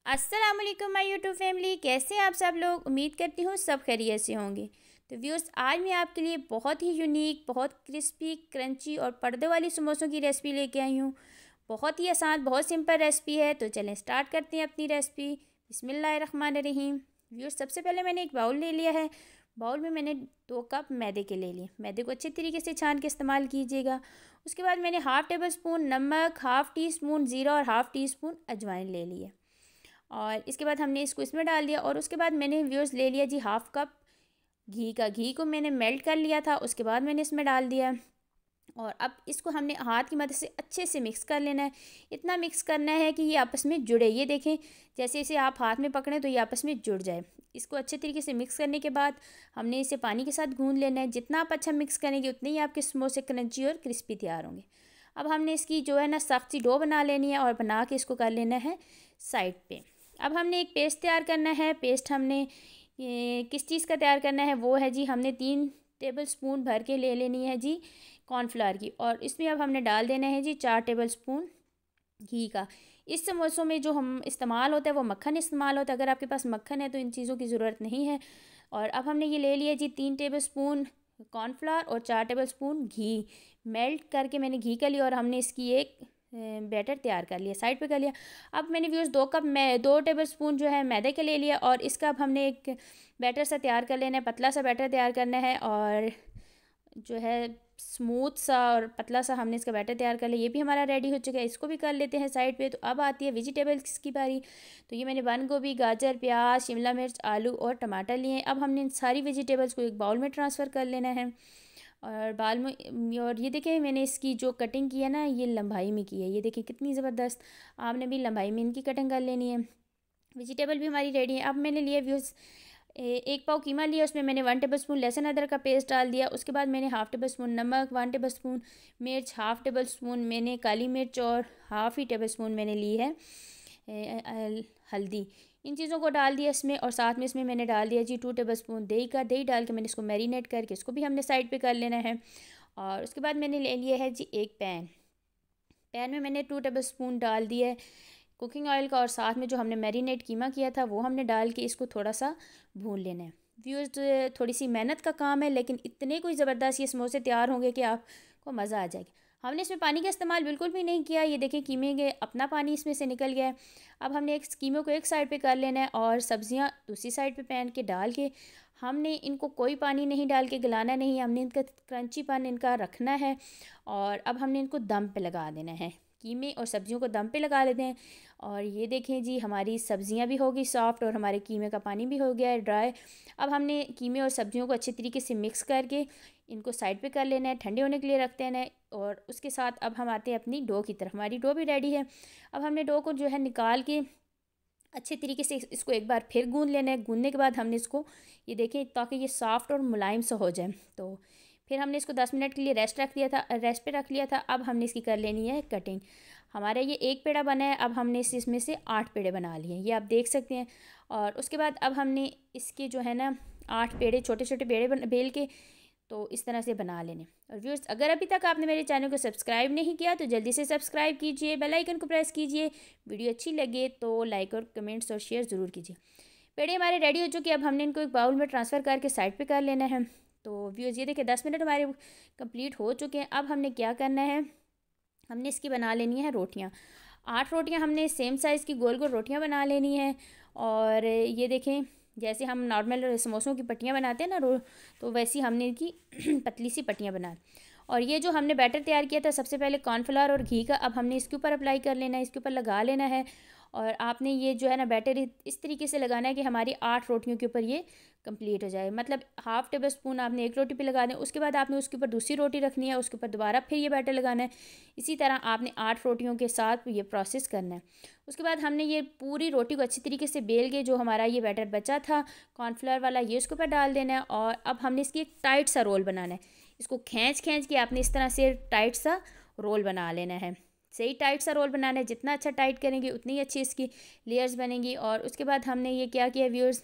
अस्सलाम वालेकुम my YouTube family, कैसे हैं आप सब लोग। उम्मीद करती हूँ सब खैरियत से होंगे। तो व्यूअर्स, आज मैं आपके लिए बहुत ही यूनिक, बहुत क्रिस्पी, क्रंची और पर्दे वाली समोसों की रेसिपी लेके आई हूँ। बहुत ही आसान, बहुत सिंपल रेसिपी है। तो चलें स्टार्ट करते हैं अपनी रेसिपी। बिस्मिल्लाहिर्रहमानिर्रहीम। व्यूअर्स, सबसे पहले मैंने एक बाउल ले लिया है। बाउल में मैंने 2 कप मैदे के ले लिए। मैदे को अच्छे तरीके से छान के इस्तेमाल कीजिएगा। उसके बाद मैंने हाफ़ टेबल स्पून नमक, हाफ़ टी स्पून ज़ीरा और हाफ़ टी स्पून अजवाइन ले लिए। और इसके बाद हमने इसको इसमें डाल दिया। और उसके बाद मैंने व्यूअर्स ले लिया जी हाफ़ कप घी का। घी को मैंने मेल्ट कर लिया था, उसके बाद मैंने इसमें डाल दिया। और अब इसको हमने हाथ की मदद से अच्छे से मिक्स कर लेना है। इतना मिक्स करना है कि ये आपस में जुड़े। ये देखें, जैसे इसे आप हाथ में पकड़ें तो ये आपस में जुड़ जाए। इसको अच्छे तरीके से मिक्स करने के बाद हमने इसे पानी के साथ गूंद लेना है। जितना आप अच्छा मिक्स करेंगे उतने ही आपके समोसे क्रंची और क्रिस्पी तैयार होंगे। अब हमने इसकी जो है ना सख्त सी डो बना लेनी है और बना के इसको कर लेना है साइड पे। अब हमने एक पेस्ट तैयार करना है। पेस्ट हमने किस चीज़ का तैयार करना है, वो है जी, हमने 3 टेबल स्पून भर के ले लेनी है जी कॉर्नफ्लावर की। और इसमें अब हमने डाल देना है जी 4 टेबल स्पून घी का। इस समोसों में जो हम इस्तेमाल होता है वो मक्खन इस्तेमाल होता है। अगर आपके पास मक्खन है तो इन चीज़ों की ज़रूरत नहीं है। और अब हमने ये ले लिया जी 3 टेबल स्पून कॉर्नफ्लावर और 4 टेबल स्पून घी। मेल्ट करके मैंने घी का लिया और हमने इसकी एक बैटर तैयार कर लिया, साइड पे कर लिया। अब मैंने व्यूअर्स 2 टेबल स्पून जो है मैदे के ले लिया। और इसका अब हमने एक बैटर सा तैयार कर लेना है, पतला सा बैटर तैयार करना है। और जो है स्मूथ सा और पतला सा हमने इसका बैटर तैयार कर लिया। ये भी हमारा रेडी हो चुका है, इसको भी कर लेते हैं साइड पे। तो अब आती है वेजिटेबल्स की बारी। तो ये मैंने बंद गोभी, गाजर, प्याज, शिमला मिर्च, आलू और टमाटर लिए हैं। अब हमने इन सारी वेजिटेबल्स को एक बाउल में ट्रांसफ़र कर लेना है। और बाल में, और ये देखें मैंने इसकी जो कटिंग की है ना, ये लंबाई में की है। ये देखें कितनी ज़बरदस्त। आपने भी लंबाई में इनकी कटिंग कर लेनी है। वेजिटेबल भी हमारी रेडी है। अब मैंने लिए व्यूज़ 1 पाव कीमा लिया, उसमें मैंने 1 टेबल स्पून लहसुन अदरक का पेस्ट डाल दिया। उसके बाद मैंने हाफ़ टेबल स्पून नमक, 1 टेबल स्पून मिर्च, हाफ़ टेबल स्पून मैंने काली मिर्च और हाफ़ ही टेबल स्पून मैंने ली है हल्दी। इन चीज़ों को डाल दिया इसमें। और साथ में इसमें मैंने डाल दिया जी 2 टेबल स्पून दही का। दही डाल के मैंने इसको मैरिनेट करके इसको भी हमने साइड पे कर लेना है। और उसके बाद मैंने ले लिया है जी एक पैन में मैंने 2 टेबल स्पून डाल दिया है कुकिंग ऑयल का। और साथ में जो हमने मैरिनेट कीमा किया था वो हमने डाल के इसको थोड़ा सा भून लेना है। व्यूअर्स, थोड़ी सी मेहनत का काम है, लेकिन इतने कोई ज़बरदस्त ये समोसे तैयार होंगे कि आपको मज़ा आ जाएगा। हमने इसमें पानी का इस्तेमाल बिल्कुल भी नहीं किया। ये देखें कीमे के अपना पानी इसमें से निकल गया है। अब हमने एक कीमे को एक साइड पे कर लेना है और सब्जियां दूसरी साइड पे पैन के डाल के हमने इनको कोई पानी नहीं डाल के गलाना नहीं। हमने इनका क्रंचीपन इनका रखना है। और अब हमने इनको दम पे लगा देना है। कीमे और सब्जियों को दम पे लगा लेते हैं। और ये देखें जी, हमारी सब्जियां भी होगी सॉफ्ट और हमारे कीमे का पानी भी हो गया है ड्राई। अब हमने कीमे और सब्जियों को अच्छे तरीके से मिक्स करके इनको साइड पे कर लेना है, ठंडे होने के लिए रखते हैं। और उसके साथ अब हम आते हैं अपनी डो की तरफ। हमारी डो भी रेडी है। अब हमने डो को जो है निकाल के अच्छे तरीके से इसको एक बार फिर गूंद लेना है। गूंदने के बाद हमने इसको, ये देखें, ताकि ये सॉफ्ट और मुलायम सा हो जाए। तो फिर हमने इसको 10 मिनट के लिए रेस्ट पे रख लिया था। अब हमने इसकी कर लेनी है कटिंग। हमारा ये एक पेड़ा बना है। अब हमने इसमें से 8 पेड़े बना लिए हैं, ये आप देख सकते हैं। और उसके बाद अब हमने इसके जो है ना 8 पेड़े, छोटे छोटे पेड़े बेल के तो इस तरह से बना लेने। और व्यूअर्स, अगर अभी तक आपने मेरे चैनल को सब्सक्राइब नहीं किया तो जल्दी से सब्सक्राइब कीजिए, बेल आइकन को प्रेस कीजिए। वीडियो अच्छी लगे तो लाइक और कमेंट्स और शेयर ज़रूर कीजिए। पेड़े हमारे रेडी हो चुके हैं। अब हमने इनको एक बाउल में ट्रांसफ़र करके साइड पे कर लेना है। तो व्यूअर्स, ये देखिए 10 मिनट हमारे कंप्लीट हो चुके हैं। अब हमने क्या करना है, हमने इसकी बना लेनी है रोटियाँ। 8 रोटियाँ हमने सेम साइज़ की गोल गोल रोटियाँ बना लेनी है। और ये देखें, जैसे हम नॉर्मल समोसों की पट्टियाँ बनाते हैं ना तो वैसी हमने इनकी पतली सी पट्टियाँ बना। और ये जो हमने बैटर तैयार किया था सबसे पहले कॉर्नफ्लावर और घी का, अब हमने इसके ऊपर अप्लाई कर लेना है, इसके ऊपर लगा लेना है। और आपने ये जो है ना बैटर इस तरीके से लगाना है कि हमारी 8 रोटियों के ऊपर ये कंप्लीट हो जाए। मतलब हाफ़ टेबल स्पून आपने एक रोटी पे लगा दें, उसके बाद आपने उसके ऊपर दूसरी रोटी रखनी है, उसके ऊपर दोबारा फिर ये बैटर लगाना है। इसी तरह आपने 8 रोटियों के साथ ये प्रोसेस करना है। उसके बाद हमने ये पूरी रोटी को अच्छी तरीके से बेल के जो हमारा ये बैटर बचा था कॉर्नफ्लावर वाला, ये उसके ऊपर डाल देना है। और अब हमने इसकी एक टाइट सा रोल बनाना है। इसको खींच के आपने इस तरह से टाइट सा रोल बना लेना है। सही टाइट सा रोल बनाना है। जितना अच्छा टाइट करेंगे उतनी ही अच्छी इसकी लेयर्स बनेंगी। और उसके बाद हमने ये क्या किया व्यूअर्स,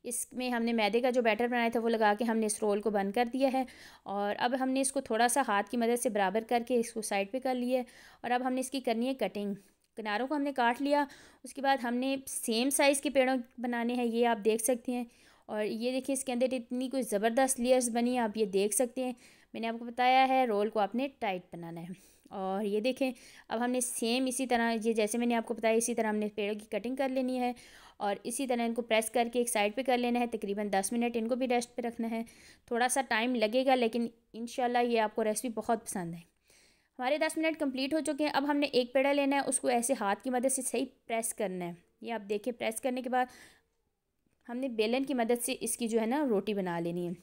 इसमें हमने मैदे का जो बैटर बनाया था वो लगा के हमने इस रोल को बंद कर दिया है। और अब हमने इसको थोड़ा सा हाथ की मदद से बराबर करके इसको साइड पे कर लिया है। और अब हमने इसकी करनी है कटिंग। किनारों को हमने काट लिया। उसके बाद हमने सेम साइज़ के पेड़ों बनाने हैं, ये आप देख सकते हैं। और ये देखिए इसके अंदर इतनी कोई ज़बरदस्त लेयर्स बनी है, आप ये देख सकते हैं। मैंने आपको बताया है रोल को आपने टाइट बनाना है। और ये देखें अब हमने सेम इसी तरह ये जैसे मैंने आपको बताया इसी तरह हमने पेड़ों की कटिंग कर लेनी है और इसी तरह इनको प्रेस करके एक साइड पे कर लेना है। तकरीबन 10 मिनट इनको भी रेस्ट पे रखना है। थोड़ा सा टाइम लगेगा लेकिन इंशाल्लाह ये आपको रेसिपी बहुत पसंद है। हमारे 10 मिनट कंप्लीट हो चुके हैं। अब हमने एक पेड़ा लेना है, उसको ऐसे हाथ की मदद से सही प्रेस करना है। ये आप देखिए प्रेस करने के बाद हमने बेलन की मदद से इसकी जो है ना रोटी बना लेनी है।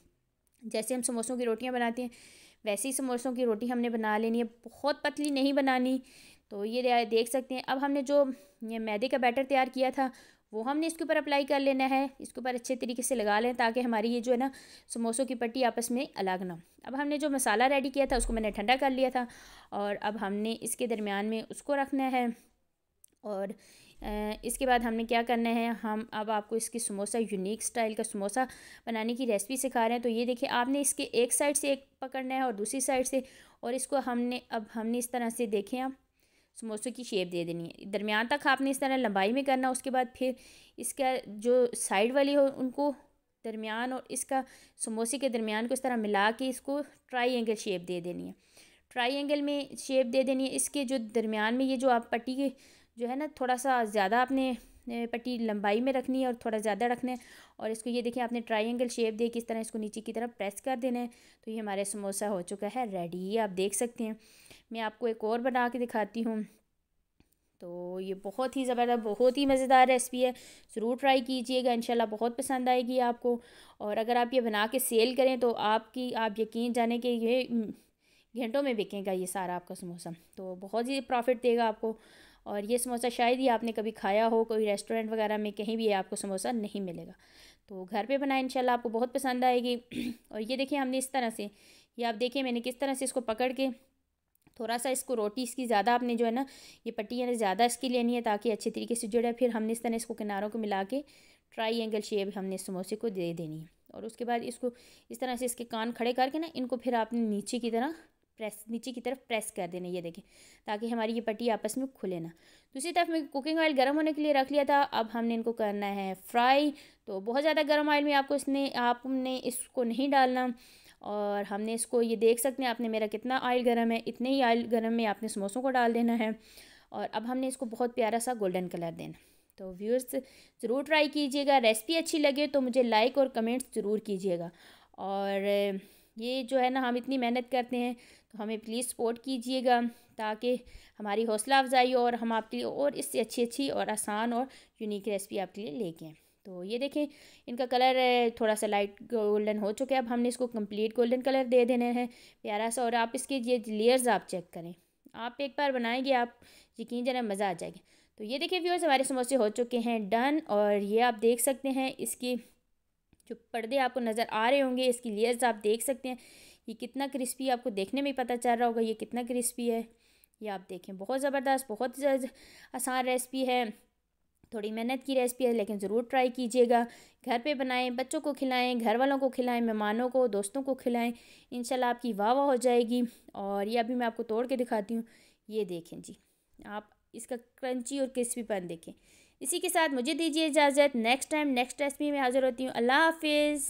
जैसे हम समोसों की रोटियां बनाते हैं वैसे ही समोसों की रोटी हमने बना लेनी है, बहुत पतली नहीं बनानी। तो ये देख सकते हैं। अब हमने जो ये मैदे का बैटर तैयार किया था वो हमने इसके ऊपर अप्लाई कर लेना है। इसके ऊपर अच्छे तरीके से लगा लें ताकि हमारी ये जो है ना समोसों की पट्टी आपस में अलग ना। अब हमने जो मसाला रेडी किया था उसको मैंने ठंडा कर लिया था और अब हमने इसके दरमियान में उसको रखना है। और इसके बाद हमने क्या करना है, हम अब आपको इसकी समोसा यूनिक स्टाइल का समोसा बनाने की रेसिपी सिखा रहे हैं। तो ये देखिए आपने इसके एक साइड से एक पकड़ना है और दूसरी साइड से, और इसको हमने इस तरह से देखें आप समोसे की शेप दे देनी है। दरमियान तक आपने इस तरह लंबाई में करना। उसके बाद फिर इसका जो साइड वाली हो उनको दरमियान और इसका समोसे के दरमियान को इस तरह मिला के इसको ट्राई शेप दे देनी है। ट्राई में शेप दे देनी है। इसके जो दरमियान में ये जो आप पट्टी के जो है ना थोड़ा सा ज़्यादा आपने पट्टी लंबाई में रखनी है और थोड़ा ज़्यादा रखना है। और इसको ये देखिए आपने ट्रायंगल शेप दे किस तरह इसको नीचे की तरफ प्रेस कर देना है। तो ये हमारे समोसा हो चुका है रेडी, ये आप देख सकते हैं। मैं आपको एक और बना के दिखाती हूँ। तो ये बहुत ही ज़बरदस्त बहुत ही मज़ेदार रेसिपी है, ज़रूर ट्राई कीजिएगा, इंशाल्लाह बहुत पसंद आएगी आपको। और अगर आप ये बना के सेल करें तो आप यकीन जाने कि ये घंटों में बिकेगा ये सारा आपका समोसा, तो बहुत ही प्रॉफिट देगा आपको। और ये समोसा शायद ही आपने कभी खाया हो, कोई रेस्टोरेंट वगैरह में कहीं भी आपको समोसा नहीं मिलेगा। तो घर पे बनाएं, इंशाल्लाह आपको बहुत पसंद आएगी। और ये देखिए हमने इस तरह से, ये आप देखिए मैंने किस तरह से इसको पकड़ के थोड़ा सा इसको रोटी इसकी ज़्यादा आपने जो है ना ये पट्टी है ज़्यादा इसकी लेनी है ताकि अच्छे तरीके से जुड़े। फिर हमने इस तरह इसको किनारों को मिला के ट्रायंगल शेप हमने समोसे को दे देनी है। और उसके बाद इसको इस तरह से इसके कान खड़े करके ना इनको फिर आपने नीचे की तरफ प्रेस कर देना, ये देखें, ताकि हमारी ये पट्टी आपस में खुले ना। दूसरी तरफ मैं कुकिंग ऑयल गर्म होने के लिए रख लिया था। अब हमने इनको करना है फ्राई। तो बहुत ज़्यादा गर्म ऑयल में आपने इसको नहीं डालना। और हमने इसको ये देख सकते हैं आपने मेरा कितना ऑयल गर्म है, इतने ही ऑयल गर्म में आपने समोसों को डाल देना है। और अब हमने इसको बहुत प्यारा सा गोल्डन कलर देना। तो व्यूअर्स ज़रूर ट्राई कीजिएगा, रेसिपी अच्छी लगे तो मुझे लाइक और कमेंट्स ज़रूर कीजिएगा। और ये जो है ना हम इतनी मेहनत करते हैं तो हमें प्लीज़ सपोर्ट कीजिएगा ताकि हमारी हौसला अफजाई और हम आपके लिए और इससे अच्छी और आसान और यूनिक रेसिपी आपके लिए लेके आएँ। तो ये देखें इनका कलर थोड़ा सा लाइट गोल्डन हो चुका है। अब हमने इसको कंप्लीट गोल्डन कलर दे देना है प्यारा सा। और आप इसके ये लेयर्स आप चेक करें, आप एक बार बनाएंगे आप यकीन जाने मज़ा आ जाएगा। तो ये देखिए व्यूअर्स हमारे समोसे हो चुके हैं डन। और ये आप देख सकते हैं इसकी जो पर्दे आपको नज़र आ रहे होंगे, इसकी लेयर्स आप देख सकते हैं ये कितना क्रिस्पी, आपको देखने में ही पता चल रहा होगा ये कितना क्रिस्पी है। ये आप देखें बहुत ज़बरदस्त बहुत आसान रेसिपी है, थोड़ी मेहनत की रेसिपी है लेकिन ज़रूर ट्राई कीजिएगा। घर पे बनाएं, बच्चों को खिलाएं, घर वालों को खिलाएं, मेहमानों को दोस्तों को खिलाएं, इंशाल्लाह आपकी वाह वाह हो जाएगी। और ये अभी मैं आपको तोड़ के दिखाती हूँ, ये देखें जी, आप इसका क्रंची और क्रिस्पीपन देखें। इसी के साथ मुझे दीजिए इजाज़त, नेक्स्ट टाइम नेक्स्ट रेसिपी में हाज़िर होती हूँ। अल्लाह हाफिज़।